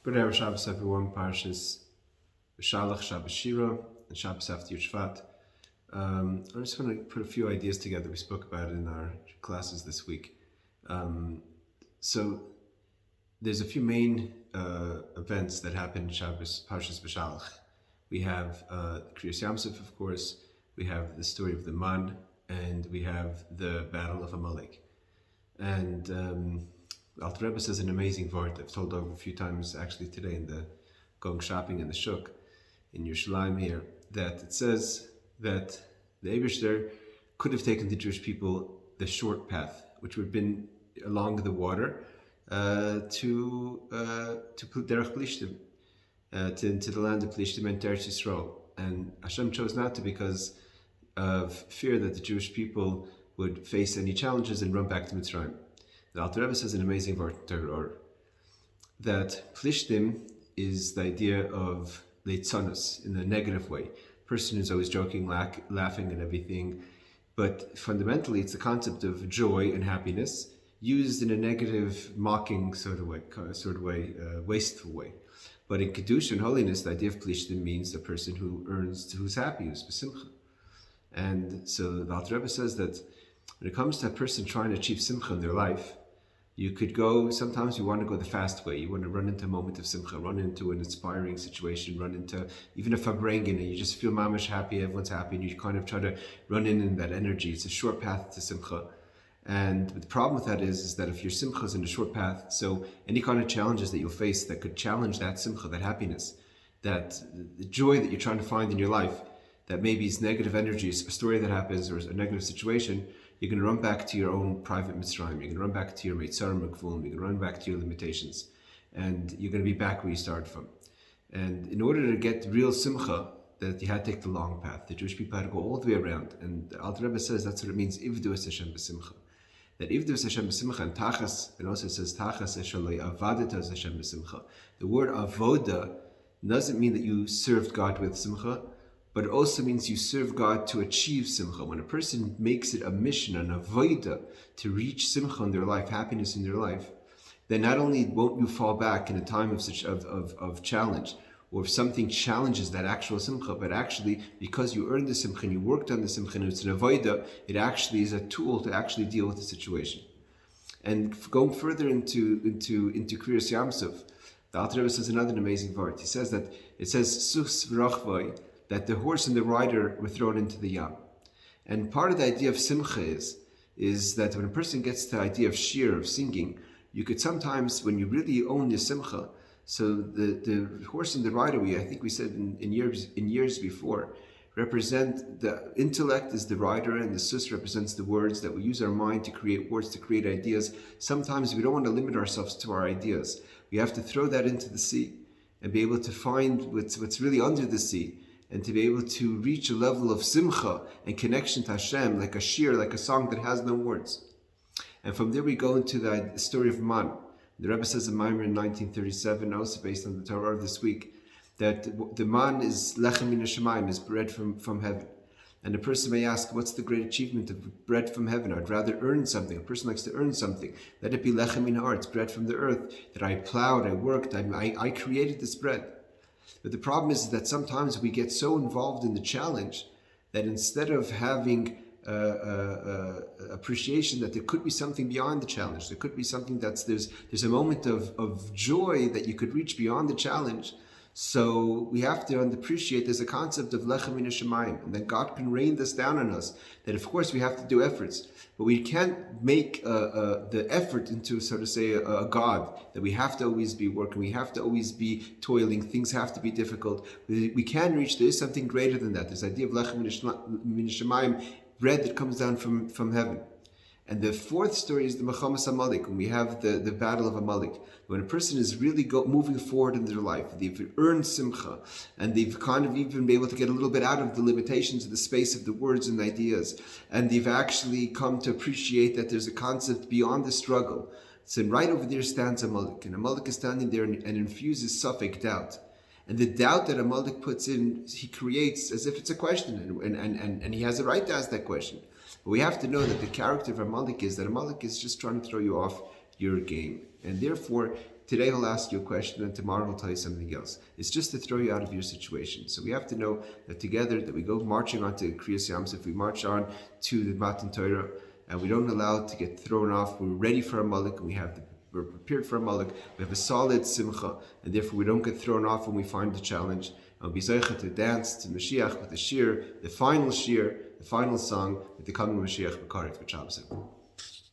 Good Erev Shabbos, everyone. Parshas Shalach, Shabbos Shira, and Shabbos after Shvat. I just want to put a few ideas together. We spoke about it in our classes this week. So there's a few main events that happen in Shabbos, Parshas B'Shalach. We have Kriyas Yamsuf, of course. We have the story of the Man, and we have the Battle of Amalek. And Alter Rebbe says an amazing word I've told over a few times actually today in the going shopping in the Shuk in Yerushalayim here, that it says that the Eibishter could have taken the Jewish people the short path, which would have been along the water to Derech Plishtim, to the land of Plishtim and Teretz Yisrael. And Hashem chose not to because of fear that the Jewish people would face any challenges and run back to Mitzrayim. The Alter Rebbe says an amazing word that Plishtim is the idea of leitzanus in a negative way. Person who's always joking, laughing and everything, but fundamentally it's the concept of joy and happiness used in a negative, mocking sort of way, wasteful way. But in kedusha and holiness, the idea of Plishtim means a person who's happy, who's besimcha. And so the Alter Rebbe says that when it comes to a person trying to achieve simcha in their life, you could go, sometimes you want to go the fast way. You want to run into a moment of simcha, run into an inspiring situation, run into even a fabrengen, and you just feel mamash happy, everyone's happy, and you kind of try to run in that energy. It's a short path to simcha. And the problem with that is that if your simcha is in a short path, so any kind of challenges that you'll face that could challenge that simcha, that happiness, that the joy that you're trying to find in your life, that maybe is negative energies, a story that happens or a negative situation, you're going to run back to your own private Mitzrayim. You're going to run back to your Meitzar Mekvulim. You're going to run back to your limitations. And you're going to be back where you started from. And in order to get real simcha, that you had to take the long path. The Jewish people had to go all the way around. And the Alter Rebbe says that's what it means, Ivdu es Hashem b'simcha. That Ivdu es Hashem b'simcha and Tachas, and also it says Tachas eshalei avadet es Hashem b'simcha. The word avoda doesn't mean that you served God with simcha, but it also means you serve God to achieve simcha. When a person makes it a mission, an avodah, to reach simcha in their life, happiness in their life, then not only won't you fall back in a time of such of challenge, or if something challenges that actual simcha, but actually because you earned the simcha and you worked on the simcha and it's an avodah, it actually is a tool to actually deal with the situation. And going further into Kriyas Yamsuf, the Alter Rebbe says another amazing word. He says that it says sus v'rachvoi, that the horse and the rider were thrown into the yam. And part of the idea of simcha is that when a person gets the idea of shir, of singing, you could sometimes, when you really own the simcha, so the horse and the rider, I think we said in years before, represent the intellect is the rider and the sus represents the words, that we use our mind to create words, to create ideas. Sometimes we don't want to limit ourselves to our ideas. We have to throw that into the sea and be able to find what's really under the sea, and to be able to reach a level of simcha and connection to Hashem, like a shir, like a song that has no words. And from there we go into the story of Man. The Rebbe says in Maimer in 1937, also based on the Torah of this week, that the Man is lechem min hashamayim, is bread from heaven. And a person may ask, what's the great achievement of bread from heaven? I'd rather earn something. A person likes to earn something. Let it be lechem min haaretz, bread from the earth, that I plowed, I worked, I created this bread. But the problem is that sometimes we get so involved in the challenge that instead of having appreciation that there could be something beyond the challenge, there could be something there's a moment of joy that you could reach beyond the challenge. So we have to appreciate there's a concept of lechem min hashamayim, and that God can rain this down on us. That of course we have to do efforts, but we can't make the effort into, so to say, a God, that we have to always be working, we have to always be toiling, things have to be difficult. We can reach, there is something greater than that. This idea of lechem min hashamayim, bread that comes down from heaven. And the fourth story is the Mechamas Amalek, when we have the battle of Amalek. When a person is really moving forward in their life, they've earned simcha, and they've kind of even been able to get a little bit out of the limitations of the space of the words and ideas, and they've actually come to appreciate that there's a concept beyond the struggle. So right over there stands Amalek, and Amalek is standing there and infuses suffix doubt. And the doubt that Amalek puts in, he creates as if it's a question, and he has a right to ask that question. But we have to know that the character of Amalek is that Amalek is just trying to throw you off your game. And therefore, Today he'll ask you a question and tomorrow he'll tell you something else. It's just to throw you out of your situation. So we have to know that together, that we go marching on to Kriyas Yamsuf, we march on to the Matan Torah, and we don't allow it to get thrown off. We're ready for a Malik, and we're prepared for a Malik. We have a solid simcha, and therefore we don't get thrown off when we find the challenge. And be zeicha to dance to Mashiach with the shir, the final song, with the coming Mashiach B'karet for Shabbos.